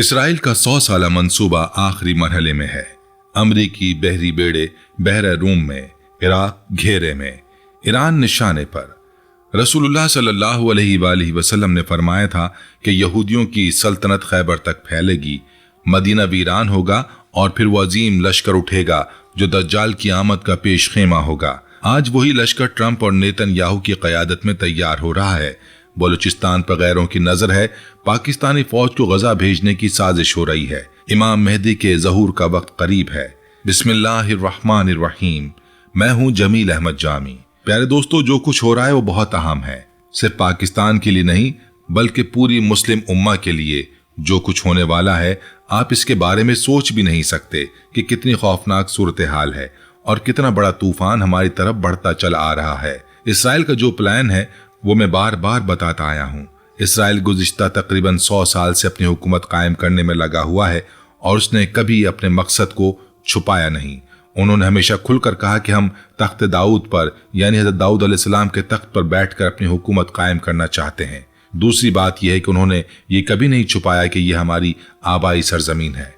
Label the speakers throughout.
Speaker 1: Israel का 100 साला मंसूबा आखिरी मरहले में है। अमरीकी बहरी बेड़े बहरा रूम में, इराक घेरे में, ईरान निशाने पर। रसूलुल्लाह सल्लल्लाहु अलैहि वसल्लम ने फरमाया था कि यहूदियों की सल्तनत खैबर तक फैलेगी, मदीना वीरान होगा और फिर वो अजीम लश्कर उठेगा जो दज्जाल की आमद का पेश खेमा होगा। आज वही लश्कर ट्रंप और नेतन्याहू की क़यादत में तैयार हो रहा है। बलूचिस्तान पर गैरों की नजर है। पाकिस्तानी फौज को गजा भेजने की साजिश हो रही है। इमाम मेहदी के ज़हूर का वक्त करीब है। बिस्मिल्लाहिर्रहमानिर्रहीम। मैं हूं जमील अहमद जामी। प्यारे दोस्तों, जो कुछ हो रहा है वो बहुत अहम है, सिर्फ पाकिस्तान के लिए नहीं बल्कि पूरी मुस्लिम उम्मा के लिए। जो कुछ होने वाला है आप इसके बारे में सोच भी नहीं सकते कि कितनी खौफनाक सूरत हाल है और कितना बड़ा तूफान हमारी तरफ बढ़ता चला आ रहा है। इसराइल का जो प्लान है वो मैं बार बार बताता आया हूँ। इसराइल गुज़िश्ता तकरीबन 100 साल से अपनी हुकूमत कायम करने में लगा हुआ है और उसने कभी अपने मकसद को छुपाया नहीं। उन्होंने हमेशा खुलकर कहा कि हम तख्त दाऊद पर यानी हज़रत दाऊद अलैहिस्सलाम के तख्त पर बैठकर अपनी हुकूमत कायम करना चाहते हैं। दूसरी बात यह है कि उन्होंने ये कभी नहीं छुपाया कि यह हमारी आबाई सरजमीन है।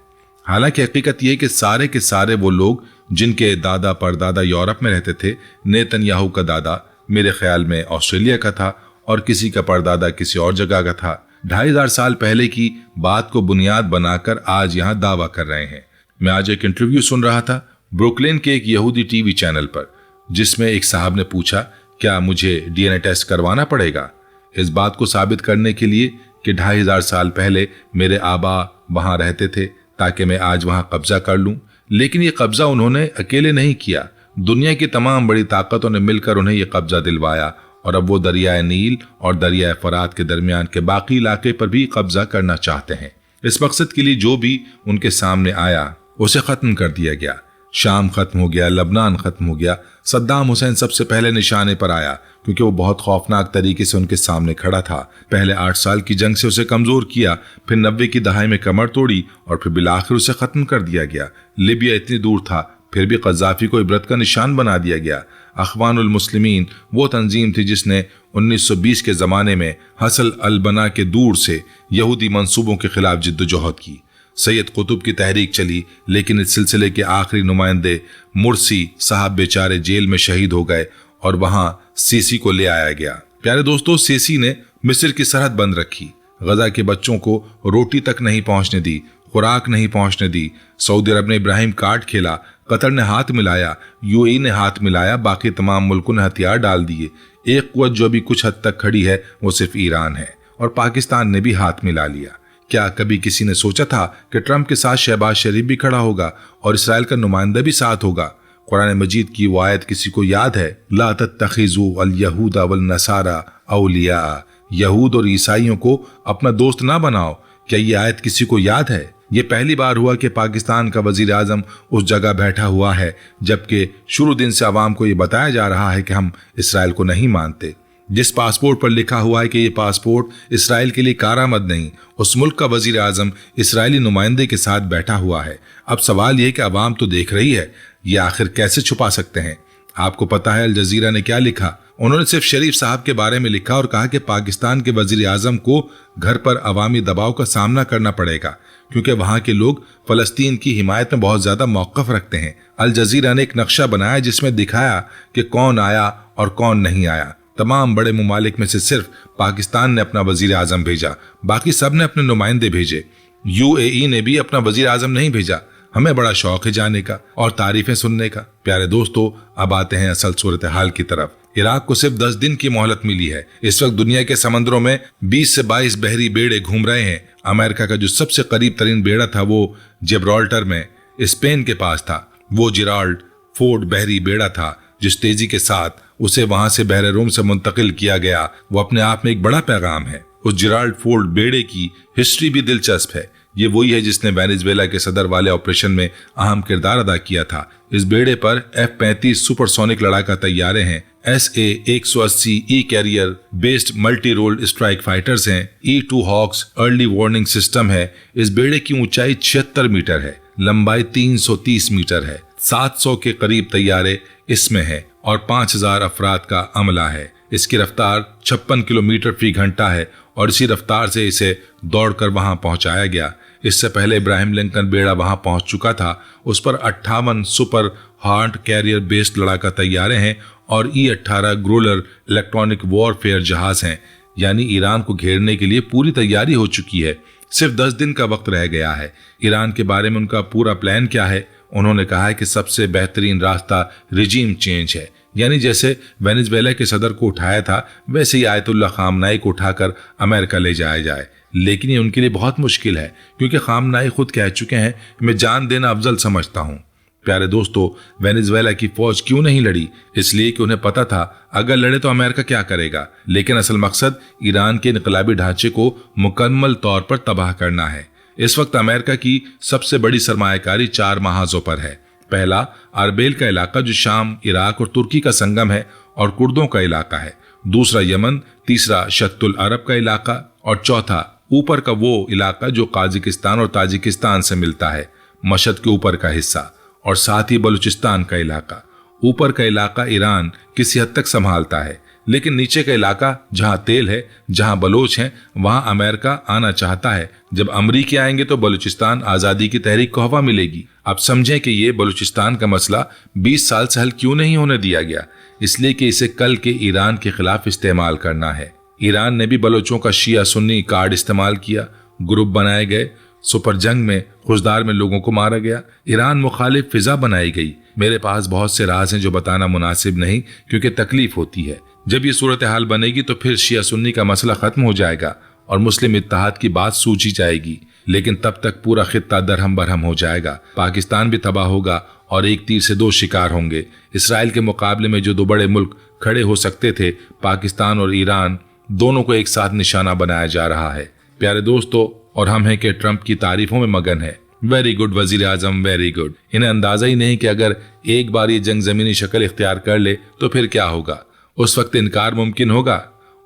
Speaker 1: हालांकि हकीकत यह कि सारे के सारे वो लोग जिनके दादा परदादा यूरोप में रहते थे, नेतन्याहू का दादा मेरे ख्याल में ऑस्ट्रेलिया का था और किसी का परदादा किसी और जगह का था, 2500 साल पहले की बात को बुनियाद बनाकर आज यहाँ दावा कर रहे हैं। मैं आज एक इंटरव्यू सुन रहा था ब्रुकलिन के एक यहूदी टीवी चैनल पर, जिसमें एक साहब ने पूछा, क्या मुझे डीएनए टेस्ट करवाना पड़ेगा इस बात को साबित करने के लिए कि 2500 साल पहले मेरे आबा वहां रहते थे ताकि मैं आज वहां कब्जा कर लूं। लेकिन ये कब्जा उन्होंने अकेले नहीं किया, दुनिया की तमाम बड़ी ताकतों ने मिलकर उन्हें यह कब्जा दिलवाया और अब वो दरियाए नील और दरियाए फरात के दरमियान के बाकी इलाके पर भी कब्जा करना चाहते हैं। इस मकसद के लिए जो भी उनके सामने आया उसे खत्म कर दिया गया। शाम खत्म हो गया, लबनान खत्म हो गया, सद्दाम हुसैन सबसे पहले निशाने पर आया क्योंकि वो बहुत खौफनाक तरीके से उनके सामने खड़ा था। पहले 8 साल की जंग से उसे कमजोर किया, फिर 90 की दहाई में कमर तोड़ी और फिर बिलाखिर उसे खत्म कर दिया गया। लिबिया इतनी दूर था फिर भी कज़ाफी को इबरत का निशान बना दिया गया। अख़वानुल मुस्लिमीन वो तंजीम थी जिसने 1920 के ज़माने में हसल अल-बना के दूर से यहूदी मंसूबों के खिलाफ जिद्दोजहद की। सैयद कुतुब की तहरीक चली, लेकिन इस सिलसिले के आखिरी नुमाइंदे मुर्सी साहब बेचारे जेल में शहीद हो गए और वहां सीसी को ले आया गया। प्यारे दोस्तों, सीसी ने मिस्र की सरहद बंद रखी, गजा के बच्चों को रोटी तक नहीं पहुंचने दी, खुराक नहीं पहुंचने दी। सऊदी अरब ने इब्राहिम कार्ड खेला, कतर ने हाथ मिलाया, यूएई ने हाथ मिलाया, बाकी तमाम मुल्कों ने हथियार डाल दिए। एक कुव्वत जो भी कुछ हद तक खड़ी है वो सिर्फ ईरान है और पाकिस्तान ने भी हाथ मिला लिया। क्या कभी किसी ने सोचा था कि ट्रंप के साथ शहबाज शरीफ भी खड़ा होगा और इसराइल का नुमाइंदा भी साथ होगा? कुरान मजीद की वो आयत किसी को याद है? ला तत्तखिज़ू अल यहूदा वल नसारा औलिया, यहूद और ईसाइयों को अपना दोस्त ना बनाओ। क्या ये आयत किसी को याद है? ये पहली बार हुआ कि पाकिस्तान का वजीर आजम उस जगह बैठा हुआ है जबकि शुरू दिन से आवाम को ये बताया जा रहा है कि हम इसराइल को नहीं मानते। जिस पासपोर्ट पर लिखा हुआ है कि ये पासपोर्ट इसराइल के लिए कारामद नहीं, उस मुल्क का वजीर आजम इसराइली नुमाइंदे के साथ बैठा हुआ है। अब सवाल यह कि आवाम तो देख रही है, ये आखिर कैसे छुपा सकते हैं? आपको पता है अल जजीरा ने क्या लिखा? उन्होंने सिर्फ शरीफ साहब के बारे में लिखा और कहा कि पाकिस्तान के वजीर आजम को घर पर अवामी दबाव का सामना करना पड़ेगा क्योंकि वहां के लोग फलस्तीन की हिमायत में बहुत ज्यादा मौक़िफ़ रखते हैं। अल जजीरा ने एक नक्शा बनाया जिसमें दिखाया कि कौन आया और कौन नहीं आया। तमाम बड़े मुमालिक में से सिर्फ पाकिस्तान ने अपना वजीर आजम भेजा, बाकी सब ने अपने नुमाइंदे भेजे। यूएई ने भी अपना वजीर आजम नहीं भेजा। हमें बड़ा शौक है जाने का और तारीफें सुनने का। प्यारे दोस्तों, अब आते हैं असल सूरत हाल की तरफ। इराक को सिर्फ 10 दिन की मोहलत मिली है। इस वक्त दुनिया के समंदरों में 20 से 22 बहरी बेड़े घूम रहे हैं। अमेरिका का जो सबसे करीब तरीन बेड़ा था वो जिब्राल्टर में स्पेन के पास था। वो जिराल्ड फोर्ड बहरी बेड़ा था जिस तेजी के साथ उसे वहां से बहरे रूम से मुंतकिल किया गया वो अपने आप में एक बड़ा पैगाम है। उस जिराल्ड फोर्ड बेड़े की हिस्ट्री भी दिलचस्प है। ये वही है जिसने वेनेजुएला के सदर वाले ऑपरेशन में अहम किरदार अदा किया था। इस बेड़े पर F-35 सुपरसोनिक लड़ाका तैयारे हैं, SA-180 E carrier based multi role strike fighters हैं, E-2 hawks early warning system है। इस बेड़े की ऊंचाई 76 मीटर है, लंबाई 330 मीटर है, 700 के करीब तैयारे इसमें है और 5000 अफराद का अमला है। इसकी रफ्तार 56 किलोमीटर फी घंटा है और इसी रफ्तार से इसे दौड़कर वहां पहुंचाया गया। इससे पहले इब्राहिम लिंकन बेड़ा वहां पहुंच चुका था। उस पर 58 सुपर हार्ट कैरियर बेस्ड लड़ाका तैयारे हैं और E-18 ग्रोलर इलेक्ट्रॉनिक वॉरफेयर जहाज हैं। यानी ईरान को घेरने के लिए पूरी तैयारी हो चुकी है। सिर्फ 10 दिन का वक्त रह गया है। ईरान के बारे में उनका पूरा प्लान क्या है? उन्होंने कहा है कि सबसे बेहतरीन रास्ता रिजीम चेंज है, यानी जैसे वेनेजुएला के सदर को उठाया था वैसे ही आयतुल्लाह खामनाई को उठाकर अमेरिका ले जाया जाए। लेकिन ये उनके लिए बहुत मुश्किल है, क्योंकि खामनाई खुद कह चुके हैं मैं जान देना अफजल समझता हूँ। प्यारे दोस्तों, वेनेजुएला की फौज क्यों नहीं लड़ी? इसलिए कि उन्हें पता था अगर लड़े तो अमेरिका क्या करेगा। लेकिन असल मकसद ईरान के इनकलाबी ढांचे को मुकम्मल तौर पर तबाह करना है। इस वक्त अमेरिका की सबसे बड़ी सरमायाकारी 4 महाजों पर है। पहला अरबेल का इलाका जो शाम, इराक और तुर्की का संगम है और कुर्दों का इलाका है। दूसरा यमन, तीसरा शत्तुल अरब का इलाका और चौथा ऊपर का वो इलाका जो काजिकिस्तान और ताजिकिस्तान से मिलता है, मशहद के ऊपर का हिस्सा, और साथ ही बलूचिस्तान का इलाका। ऊपर का इलाका ईरान किसी हद तक संभालता है, लेकिन नीचे का इलाका जहां तेल है, जहां बलोच हैं, वहां अमेरिका आना चाहता है। जब अमरीकी आएंगे तो बलूचिस्तान आज़ादी की तहरीक को हवा मिलेगी। अब समझें कि ये बलूचिस्तान का मसला 20 साल से हल क्यों नहीं होने दिया गया? इसलिए कि इसे कल के ईरान के खिलाफ इस्तेमाल करना है। ईरान ने भी बलोचों का शिया सुन्नी कार्ड इस्तेमाल किया, ग्रुप बनाए गए, सुपर जंग में खुजदार में लोगों को मारा गया, ईरान मुखालिफ फिजा बनाई गई। मेरे पास बहुत से राज हैं जो बताना मुनासिब नहीं, क्योंकि तकलीफ होती है। जब ये सूरत हाल बनेगी तो फिर शिया सुन्नी का मसला खत्म हो जाएगा और मुस्लिम इत्तेहाद की बात सूझी जाएगी। लेकिन तब तक पूरा खित्ता दरहम बरहम हो जाएगा, पाकिस्तान भी तबाह होगा और एक तीर से 2 शिकार होंगे। इसराइल के मुकाबले में जो 2 बड़े मुल्क खड़े हो सकते थे, पाकिस्तान और ईरान, दोनों को एक साथ निशाना बनाया जा रहा है। प्यारे दोस्तों, और हम हैं कि ट्रंप की तारीफों में मगन है। वेरी गुड वजीर आजम, वेरी गुड। इन्हें अंदाजा ही नहीं कि अगर एक बार ये जंग जमीनी शक्ल इख्तियार कर ले तो फिर क्या होगा। उस वक्त इनकार मुमकिन होगा?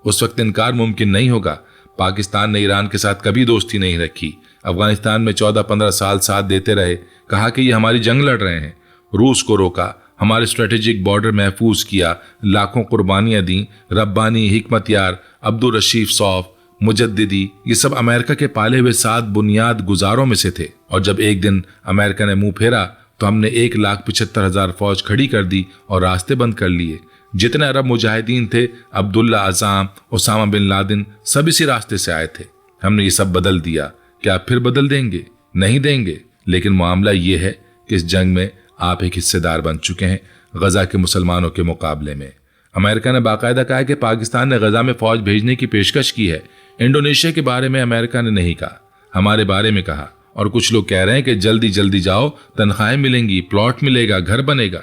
Speaker 1: उस वक्त इनकार मुमकिन नहीं होगा। पाकिस्तान ने ईरान के साथ कभी दोस्ती नहीं रखी। अफगानिस्तान में 14-15 साल साथ देते रहे, कहा कि ये हमारी जंग लड़ रहे हैं। रूस को रोका, हमारे स्ट्रेटेजिक बॉर्डर महफूज किया, लाखों कुर्बानियां दी। रब्बानी, हिकमत यार, अब्दुल रशीफ सौफ, मुजद्दिदी, ये सब अमेरिका के पाले हुए 7 बुनियाद गुजारों में से थे। और जब एक दिन अमेरिका ने मुंह फेरा तो हमने 1,75,000 फौज खड़ी कर दी और रास्ते बंद कर लिए। जितने अरब मुजाहिदीन थे, अब्दुल्ला आज़ाम, उसामा बिन लादेन, सब इसी रास्ते से आए थे। हमने ये सब बदल दिया। क्या फिर बदल देंगे? नहीं देंगे। लेकिन मामला ये है कि इस जंग में आप एक हिस्सेदार बन चुके हैं गजा के मुसलमानों के मुकाबले में। अमेरिका ने बाकायदा कहा है कि पाकिस्तान ने गजा में फौज भेजने की पेशकश की है। इंडोनेशिया के बारे में अमेरिका ने नहीं कहा, हमारे बारे में कहा। और कुछ लोग कह रहे हैं कि जल्दी जल्दी जाओ, तनख्वाहें मिलेंगी, प्लॉट मिलेगा, घर बनेगा।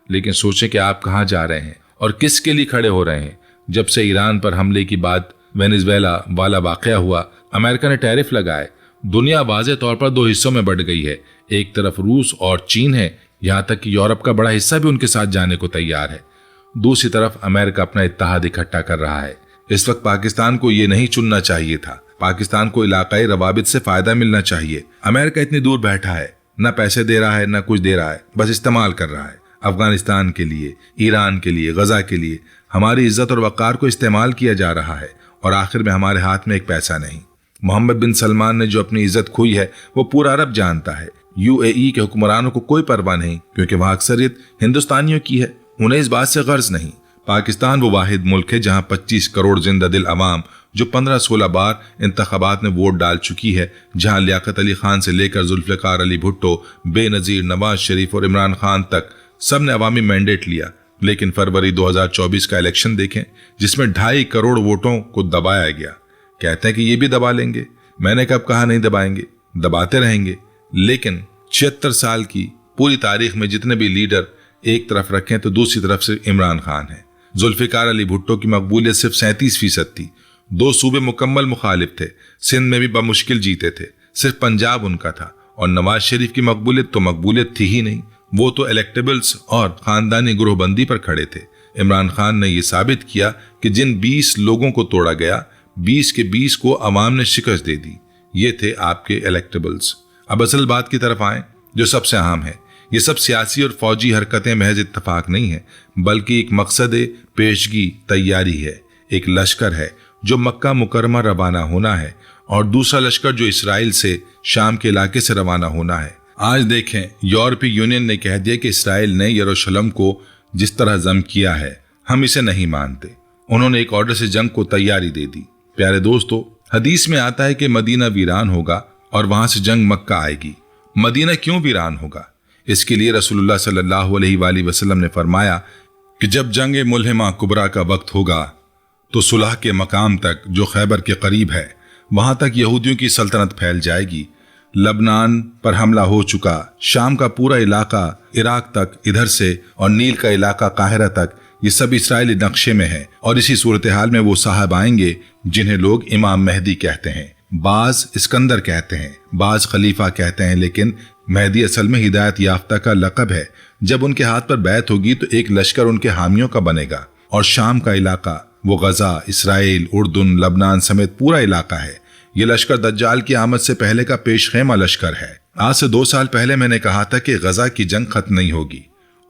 Speaker 1: लेकिन सोचें कि आप कहाँ जा रहे हैं और किसके लिए खड़े हो रहे हैं। जब से ईरान पर हमले की बात वेनेजुएला वाला वाकया हुआ, अमेरिका ने टैरिफ लगाए। दुनिया वाज़े तौर पर 2 हिस्सों में बढ़ गई है। एक तरफ रूस और चीन है, यहाँ तक कि यूरोप का बड़ा हिस्सा भी उनके साथ जाने को तैयार है। दूसरी तरफ अमेरिका अपना इत्तेहाद इकट्ठा कर रहा है। इस वक्त पाकिस्तान को ये नहीं चुनना चाहिए था। पाकिस्तान को इलाकाई रवाबित से फायदा मिलना चाहिए। अमेरिका इतनी दूर बैठा है, न पैसे दे रहा है, न कुछ दे रहा है, बस इस्तेमाल कर रहा है। अफगानिस्तान के लिए, ईरान के लिए, गजा के लिए हमारी इज्जत और वक़ार को इस्तेमाल किया जा रहा है और आखिर में हमारे हाथ में एक पैसा नहीं। मोहम्मद बिन सलमान ने जो अपनी इज्जत खोई है वो पूरा अरब जानता है। UAE के हुक्मरानों को कोई परवाह नहीं, क्योंकि वहाँ अक्सरियत हिंदुस्तानियों की है। उन्हें इस बात से गर्ज नहीं। पाकिस्तान वो वाहिद मुल्क है जहाँ 25 करोड़ जिंदा दिल अवाम जो 15-16 बार इंतखाबात में वोट डाल चुकी है, जहाँ लियाकत अली खान से लेकर जुल्फ़िकार अली भुट्टो, बेनज़ीर नवाज शरीफ और इमरान खान तक सब ने अवामी मैंडेट लिया। लेकिन फरवरी 2024 का इलेक्शन देखें, जिसमें 2.5 करोड़ वोटों को दबाया गया। कहते हैं कि ये भी दबा लेंगे। मैंने कब कहा नहीं दबाएंगे, दबाते रहेंगे। लेकिन 76 साल की पूरी तारीख में जितने भी लीडर एक तरफ रखें तो दूसरी तरफ से इमरान खान है। जुल्फ़िकार अली भुट्टो की मकबूलियत सिर्फ 37% थी। 2 सूबे मुकम्मल मुखालिफ थे। सिंध में भी बमुश्किल जीते थे, सिर्फ पंजाब उनका था। और नवाज शरीफ की मकबूलियत तो मकबूलियत थी ही नहीं, वो तो इलेक्टेबल्स और खानदानी ग्रोहबंदी पर खड़े थे। इमरान खान ने यह साबित किया कि जिन 20 लोगों को तोड़ा गया, 20 के 20 को अवाम ने शिकस्त दे दी। ये थे आपके इलेक्टेबल्स। अब असल बात की तरफ आएं, जो सबसे अहम है। ये सब सियासी और फौजी हरकतें महज इत्तफाक नहीं है, बल्कि एक मकसद पेशगी तैयारी है। एक लश्कर है जो मक्का मुकरमा रवाना होना है اور دوسرا لشکر جو اسرائیل سے شام کے علاقے سے روانہ ہونا ہے۔ آج دیکھیں، یورپی یونین نے کہہ دیا کہ اسرائیل نے یروشلم کو جس طرح ضم کیا ہے ہم اسے نہیں مانتے۔ انہوں نے ایک آرڈر سے جنگ کو تیاری دے دی۔ پیارے دوستو، حدیث میں آتا ہے کہ مدینہ ویران ہوگا اور وہاں سے جنگ مکہ آئے گی۔ مدینہ کیوں ویران ہوگا؟ اس کے لیے رسول اللہ صلی اللہ علیہ وآلہ وسلم نے فرمایا کہ جب جنگ ملحمہ کبریٰ کا وقت ہوگا تو صلح کے مقام تک جو خیبر کے قریب ہے وہاں تک یہودیوں کی سلطنت پھیل جائے گی۔ لبنان پر حملہ ہو چکا، شام کا پورا علاقہ عراق تک ادھر سے، اور نیل کا علاقہ قاہرہ تک، یہ سب اسرائیلی نقشے میں ہے۔ اور اسی صورتحال میں وہ صاحب آئیں گے جنہیں لوگ امام مہدی کہتے ہیں، بعض اسکندر کہتے ہیں، بعض خلیفہ کہتے ہیں، لیکن مہدی اصل میں ہدایت یافتہ کا لقب ہے۔ جب ان کے ہاتھ پر بیعت ہوگی تو ایک لشکر ان کے حامیوں کا بنے گا، اور شام کا علاقہ، وہ غزہ، اسرائیل، اردن، لبنان سمیت پورا علاقہ ہے۔ یہ لشکر دجال کی آمد سے پہلے کا پیش خیمہ لشکر ہے۔ آج سے 2 سال پہلے میں نے کہا تھا کہ غزہ کی جنگ ختم نہیں ہوگی،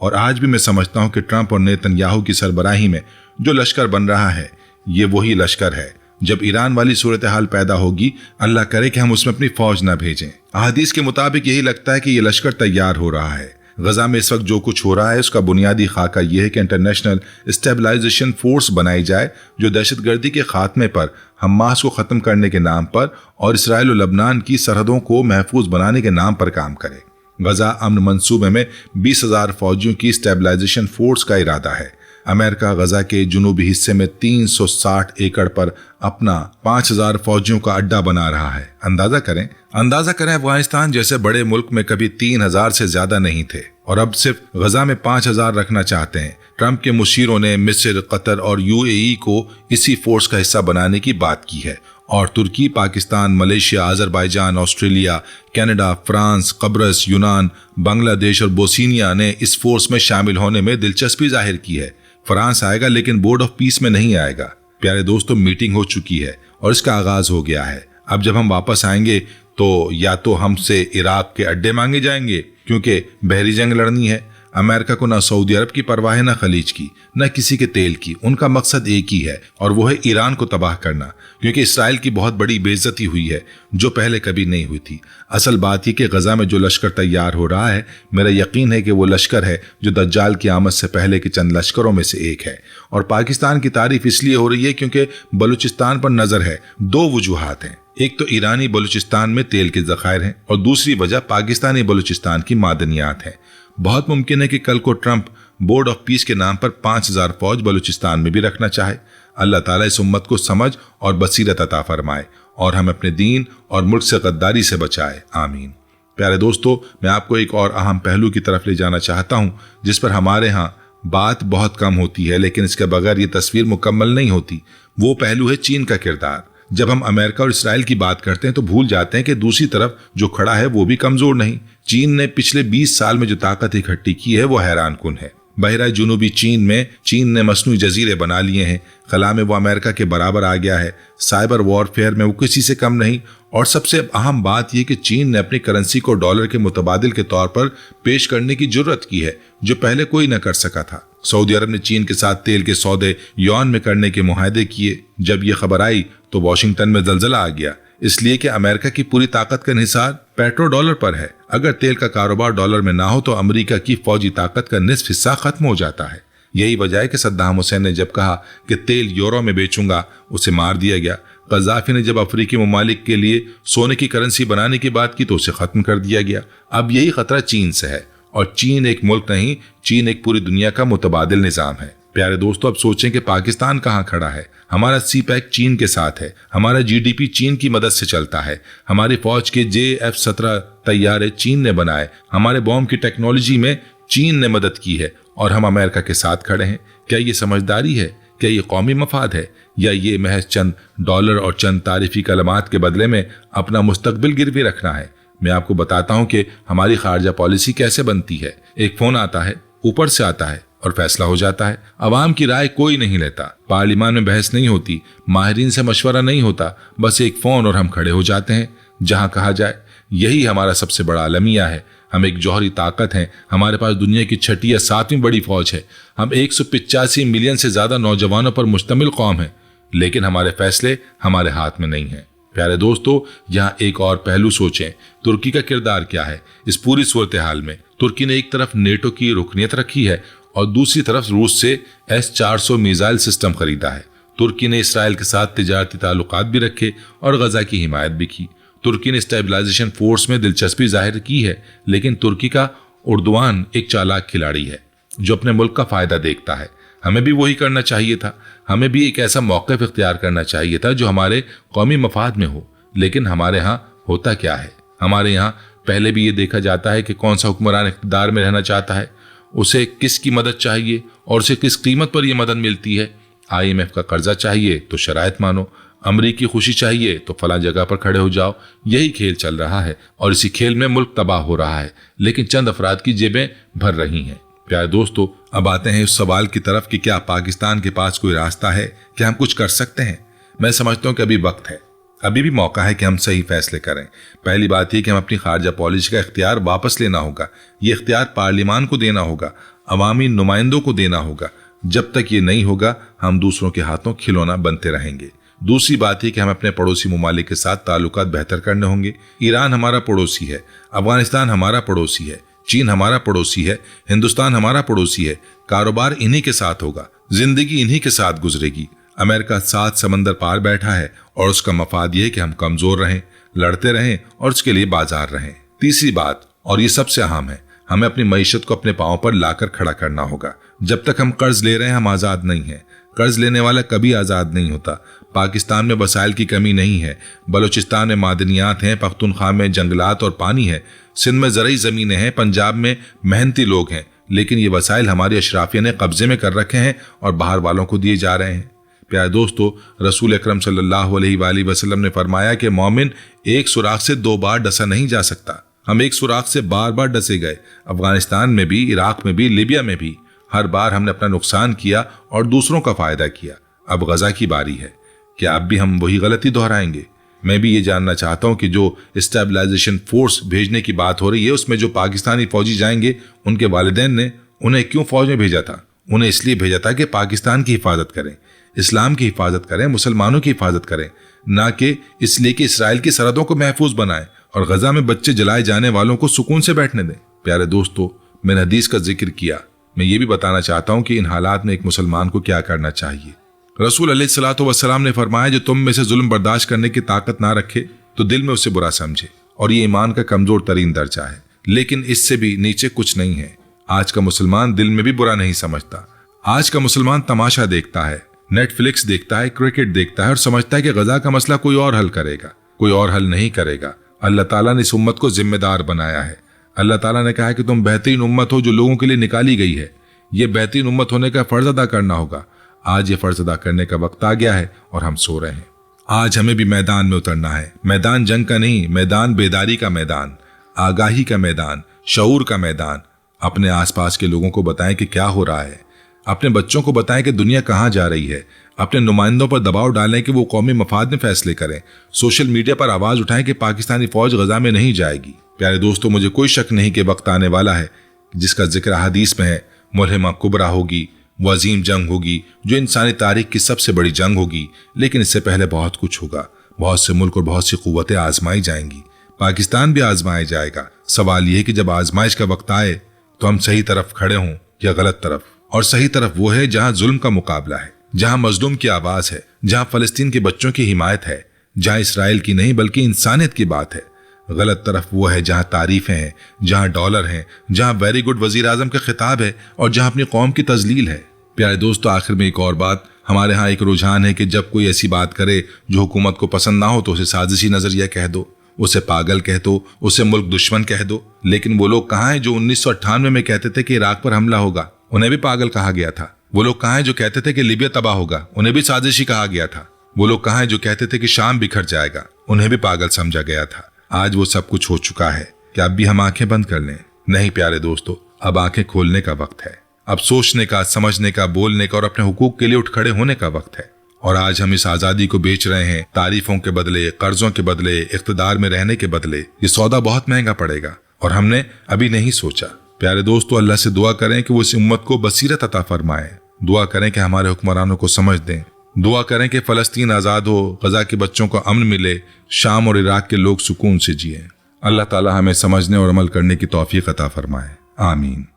Speaker 1: اور آج بھی میں سمجھتا ہوں کہ ٹرمپ اور نیتن یاہو کی سربراہی میں جو لشکر بن رہا ہے یہ وہی لشکر ہے۔ جب ایران والی صورتحال پیدا ہوگی، اللہ کرے کہ ہم اس میں اپنی فوج نہ بھیجیں۔ احادیث کے مطابق یہی لگتا ہے کہ یہ لشکر تیار ہو رہا ہے۔ غزہ میں اس وقت جو کچھ ہو رہا ہے اس کا بنیادی خاکہ یہ ہے کہ انٹرنیشنل اسٹیبلائزیشن فورس بنائی جائے جو دہشت گردی کے خاتمے پر، حماس کو ختم کرنے کے نام پر اور اسرائیل و لبنان کی سرحدوں کو محفوظ بنانے کے نام پر کام کرے۔ غزہ امن منصوبے میں 20,000 فوجیوں کی اسٹیبلائزیشن فورس کا ارادہ ہے۔ امریکہ غزہ کے جنوبی حصے میں 360 ایکڑ پر اپنا 5,000 فوجیوں کا اڈا بنا رہا ہے۔ اندازہ کریں افغانستان جیسے بڑے ملک میں کبھی 3,000 سے زیادہ نہیں تھے، اور اب صرف غزہ میں 5,000 رکھنا چاہتے ہیں۔ ٹرمپ کے مشیروں نے مصر، قطر اور UAE کو اسی فورس کا حصہ بنانے کی بات کی ہے، اور ترکی، Pakistan, Malaysia, Azerbaijan, Australia, Canada, France, قبرص، یونان، بنگلہ دیش اور بوسنیا نے اس فورس میں شامل ہونے میں دلچسپی ظاہر کی ہے۔ فرانس آئے گا لیکن بورڈ آف پیس میں نہیں آئے گا۔ پیارے دوستو، میٹنگ ہو چکی ہے اور اس کا آغاز ہو گیا ہے۔ اب جب ہم واپس آئیں گے تو یا تو ہم سے عراق کے اڈے مانگے جائیں گے کیونکہ بحری جنگ لڑنی ہے۔ امریکہ کو نہ سعودی عرب کی پرواہ ہے، نہ خلیج کی، نہ کسی کے تیل کی۔ ان کا مقصد ایک ہی ہے، اور وہ ہے ایران کو تباہ کرنا، کیونکہ اسرائیل کی بہت بڑی بے عزتی ہوئی ہے جو پہلے کبھی نہیں ہوئی تھی۔ اصل بات یہ کہ غزہ میں جو لشکر تیار ہو رہا ہے، میرا یقین ہے کہ وہ لشکر ہے جو دجال کی آمد سے پہلے کے چند لشکروں میں سے ایک ہے۔ اور پاکستان کی تعریف اس لیے ہو رہی ہے کیونکہ بلوچستان پر نظر ہے۔ 2 وجوہات ہیں، ایک تو ایرانی بلوچستان میں تیل کے ذخائر ہیں، اور دوسری وجہ پاکستانی بلوچستان کی معدنیات ہیں۔ بہت ممکن ہے کہ کل کو ٹرمپ بورڈ آف پیس کے نام پر 5,000 فوج بلوچستان میں بھی رکھنا چاہے۔ اللہ تعالیٰ اس امت کو سمجھ اور بصیرت عطا فرمائے، اور ہم اپنے دین اور ملک سے غداری سے بچائے، آمین۔ پیارے دوستو، میں آپ کو ایک اور اہم پہلو کی طرف لے جانا چاہتا ہوں جس پر ہمارے ہاں بات بہت کم ہوتی ہے، لیکن اس کے بغیر یہ تصویر مکمل نہیں ہوتی۔ وہ پہلو ہے چین کا کردار۔ جب ہم امریکہ اور اسرائیل کی بات کرتے ہیں تو بھول جاتے ہیں کہ دوسری طرف جو کھڑا ہے وہ بھی کمزور نہیں۔ چین نے پچھلے 20 سال میں جو طاقت اکٹھی کی ہے وہ حیران کن ہے۔ بحیرہ جنوبی چین میں چین نے مصنوعی جزیرے بنا لیے ہیں، خلا میں وہ امریکہ کے برابر آ گیا ہے، سائبر وارفیئر میں وہ کسی سے کم نہیں، اور سب سے اہم بات یہ کہ چین نے اپنی کرنسی کو ڈالر کے متبادل کے طور پر پیش کرنے کی جرت کی ہے جو پہلے کوئی نہ کر سکا تھا۔ سعودی عرب نے چین کے ساتھ تیل کے سودے یوان میں کرنے کے معاہدے کیے۔ جب یہ خبر آئی تو واشنگٹن میں زلزلہ آ گیا، اس لیے کہ امریکہ کی پوری طاقت کا انحصار پیٹرو ڈالر پر ہے۔ اگر تیل کا کاروبار ڈالر میں نہ ہو تو امریکہ کی فوجی طاقت کا نصف حصہ ختم ہو جاتا ہے۔ یہی وجہ ہے کہ صدام حسین نے جب کہا کہ تیل یورو میں بیچوں گا، اسے مار دیا گیا۔ قذافی نے جب افریقی ممالک کے لیے سونے کی کرنسی بنانے کی بات کی تو اسے ختم کر دیا گیا۔ اب یہی خطرہ چین سے ہے، اور چین ایک ملک نہیں، چین ایک پوری دنیا کا متبادل نظام ہے۔ پیارے دوستو، اب سوچیں کہ پاکستان کہاں کھڑا ہے۔ ہمارا سی پیک چین کے ساتھ ہے، ہمارا GDP چین کی مدد سے چلتا ہے، ہماری فوج کے JF-17 طیارے چین نے بنائے، ہمارے بوم کی ٹیکنالوجی میں چین نے مدد کی ہے، اور ہم امریکہ کے ساتھ کھڑے ہیں۔ کیا یہ سمجھداری ہے؟ کیا یہ قومی مفاد ہے؟ یا یہ محض چند ڈالر اور چند تعریفی کلمات کے بدلے میں اپنا مستقبل گروی رکھنا ہے؟ میں آپ کو بتاتا ہوں کہ ہماری خارجہ پالیسی کیسے بنتی ہے۔ ایک فون آتا ہے، اوپر سے آتا ہے اور فیصلہ ہو جاتا ہے۔ عوام کی رائے کوئی نہیں لیتا، پارلیمان میں بحث نہیں ہوتی، ماہرین سے مشورہ نہیں ہوتا، بس ایک فون اور ہم کھڑے ہو جاتے ہیں جہاں کہا جائے۔ یہی ہمارا سب سے بڑا المیہ ہے۔ ہم ایک جوہری طاقت ہیں، ہمارے پاس دنیا کی 6 یا 7ویں بڑی فوج ہے، ہم 185 ملین سے زیادہ نوجوانوں پر مشتمل قوم ہیں، لیکن ہمارے فیصلے ہمارے ہاتھ میں نہیں ہیں۔ प्यारे दोस्तों, यहाँ एक और पहलू सोचें, तुर्की का किरदार क्या है इस पूरी सूरत हाल में। तुर्की ने एक तरफ नेटो की रुकनीत रखी है और दूसरी तरफ रूस से S-400 मिसाइल सिस्टम खरीदा है। तुर्की ने इसराइल के साथ तिजारती ताल्लुकात भी रखे और गजा की हिमायत भी की। तुर्की ने स्टेबलाइजेशन फोर्स में दिलचस्पी जाहिर की है, लेकिन तुर्की का उर्दवान एक चालाक खिलाड़ी है जो अपने मुल्क का फायदा देखता है। हमें भी वही करना चाहिए था। हमें भी एक ऐसा मौक़िफ़ इख्तियार करना चाहिए था जो हमारे कौमी मफाद में हो। लेकिन हमारे यहाँ होता क्या है, हमारे यहाँ पहले भी ये देखा जाता है कि कौन सा हुक्मरान इख्तिदार में रहना चाहता है, उसे किसकी मदद चाहिए और उसे किस कीमत पर यह मदद मिलती है। IMF का कर्जा चाहिए तो शराइत मानो, अमरीकी खुशी चाहिए तो फला जगह पर खड़े हो जाओ। यही खेल चल रहा है और इसी खेल में मुल्क तबाह हो रहा है, लेकिन चंद अफराद की जेबें भर रही हैं। प्यारे दोस्तों, अब आते हैं उस सवाल की तरफ कि क्या पाकिस्तान के पास कोई रास्ता है, क्या हम कुछ कर सकते हैं। मैं समझता हूं कि अभी वक्त है, अभी भी मौका है कि हम सही फैसले करें। पहली बात यह कि हम अपनी खारजा पॉलिसी का इख्तियार वापस लेना होगा। ये इख्तियार पार्लियामान को देना होगा, अवामी नुमाइंदों को देना होगा। जब तक ये नहीं होगा हम दूसरों के हाथों खिलौना बनते रहेंगे। दूसरी बात है कि हम अपने पड़ोसी ममालिक के साथ ताल्लुकात बेहतर करने होंगे। ईरान हमारा पड़ोसी है, अफगानिस्तान हमारा पड़ोसी है, चीन हमारा पड़ोसी है, हिंदुस्तान हमारा पड़ोसी है। कारोबार इन्हीं के साथ होगा, जिंदगी इन्हीं के साथ गुजरेगी। अमेरिका 7 समंदर पार बैठा है और उसका मफाद यह है कि हम कमजोर रहें, लड़ते रहें और उसके लिए बाजार रहें। तीसरी बात, और ये सबसे अहम है, हमें अपनी मईशत को अपने पांव पर लाकर खड़ा करना होगा। जब तक हम कर्ज ले रहे हैं हम आज़ाद नहीं हैं। कर्ज लेने वाला कभी आज़ाद नहीं होता। पाकिस्तान में वसाइल की कमी नहीं है, बलूचिस्तान में मादनियात हैं, पख्तूनख्वा में जंगलात और पानी है, सिंध में ज़रई ज़मीनें हैं, पंजाब में मेहनती लोग हैं, लेकिन ये वसाइल हमारी अशराफिया ने कब्जे में कर रखे हैं और बाहर वालों को दिए जा रहे हैं। प्यारे दोस्तों, रसूल अकरम सल्लल्लाहु अलैहि वसल्लम ने फरमाया कि मोमिन एक सुराख से 2 बार डसा नहीं जा सकता। हम एक सुराख से बार बार डसे गए। अफगानिस्तान में भी, इराक में भी, लीबिया में भी हर बार हमने अपना नुकसान किया और दूसरों का फायदा किया। अब गजा की बारी है, क्या अब भी हम वही गलती दोहराएंगे? मैं भी ये जानना चाहता हूं कि जो स्टेबलाइजेशन फोर्स भेजने की बात हो रही है उसमें जो पाकिस्तानी फौजी जाएंगे, उनके वालिदैन ने उन्हें क्यों फौज में भेजा था? उन्हें इसलिए भेजा था कि पाकिस्तान की हिफाजत करें, इस्लाम की हिफाजत करें, मुसलमानों की हिफाजत करें, ना कि इसलिए कि इसराइल की सरहदों को महफूज बनाएं और गजा में बच्चे जलाए जाने वालों को सुकून से बैठने दें। प्यारे दोस्तों, मैंने हदीस का जिक्र किया, मैं ये भी बताना चाहता हूं कि इन हालात में एक मुसलमान को क्या करना चाहिए। रसूल अलैहिस्सलातु वस्सलाम ने फरमाया, जो तुम में से जुल्म बर्दाश्त करने की ताकत ना रखे तो दिल में उसे बुरा समझे, और ये ईमान का कमजोर तरीन दर्जा है। लेकिन इससे भी नीचे कुछ नहीं है। आज का मुसलमान दिल में भी बुरा नहीं समझता। आज का मुसलमान तमाशा देखता है, नेटफ्लिक्स देखता है, क्रिकेट देखता है और समझता है कि गजा का मसला कोई और हल करेगा। कोई और हल नहीं करेगा। अल्लाह ताला ने इस उम्मत को जिम्मेदार बनाया है। अल्लाह ताला ने कहा है कि तुम बेहतरीन उम्मत हो जो लोगों के लिए निकाली गई है। ये बेहतरीन उम्मत होने का फर्ज अदा करना होगा। आज ये फर्ज अदा करने का वक्त आ गया है और हम सो रहे हैं। आज हमें भी मैदान में उतरना है। मैदान जंग का नहीं, मैदान बेदारी का मैदान, आगाही का मैदान, शऊर का मैदान। अपने आसपास के लोगों को बताएं कि क्या हो रहा है। अपने बच्चों को बताएं कि दुनिया कहाँ जा रही है। अपने नुमाइंदों पर दबाव डालें कि वो कौमी मफाद में फैसले करें। सोशल मीडिया पर आवाज उठाएं कि पाकिस्तानी फौज गजा में नहीं जाएगी। प्यारे दोस्तों, मुझे कोई शक नहीं कि वक्त आने वाला है जिसका जिक्र हदीस में है। मुलहिमा कुबरा होगी, वो अजीम जंग होगी जो इंसानी तारीख की सबसे बड़ी जंग होगी। लेकिन इससे पहले बहुत कुछ होगा। बहुत से मुल्क और बहुत सी कुव्वतें आजमाई जाएंगी। पाकिस्तान भी आजमाया जाएगा। सवाल यह है कि जब आजमाइश का वक्त आए तो हम सही तरफ खड़े हों या गलत तरफ। और सही तरफ वो है जहां जुल्म का मुकाबला है, जहां मजलूम की आवाज है, जहां फलस्तीन के बच्चों की हिमायत है, जहां इसराइल की नहीं बल्कि इंसानियत की बात है। गलत तरफ वो है जहां तारीफें हैं, जहां डॉलर हैं, जहां वेरी गुड वजीर आजम का खिताब है और जहां अपनी कौम की तजलील है। प्यारे दोस्तों, आखिर में एक और बात, हमारे यहाँ एक रुझान है कि जब कोई ऐसी बात करे जो हुकूमत को पसंद ना हो तो उसे साजिशी नजरिया कह दो, उसे पागल कह दो, उसे मुल्क दुश्मन कह दो। लेकिन वो लोग कहाँ हैं जो 1998 में कहते थे कि इराक पर हमला होगा? उन्हें भी पागल कहा गया था। वो लोग कहाँ हैं जो कहते थे कि लीबिया तबाह होगा? उन्हें भी साजिशी कहा गया था। वो लोग कहाँ हैं जो कहते थे कि शाम बिखर जाएगा? उन्हें भी पागल समझा गया था। आज वो सब कुछ हो चुका है। क्या अब भी हम आंखें बंद कर लें? नहीं प्यारे दोस्तों, अब आंखें खोलने का वक्त है। अब सोचने का, समझने का, बोलने का और अपने हुकूक के लिए उठ खड़े होने का वक्त है। और आज हम इस आजादी को बेच रहे हैं तारीफों के बदले, कर्जों के बदले, इख्तिदार में रहने के बदले। ये सौदा बहुत महंगा पड़ेगा और हमने अभी नहीं सोचा। प्यारे दोस्तों, अल्लाह से दुआ करें कि वो इस उम्मत को बसीरत अता फरमाए। दुआ करें कि हमारे हुक्मरानों को समझ दें, دعا کریں کہ فلسطین آزاد ہو، غزہ کے بچوں کو امن ملے، شام اور عراق کے لوگ سکون سے جئیں۔ اللہ تعالی ہمیں سمجھنے اور عمل کرنے کی توفیق عطا فرمائے، آمین۔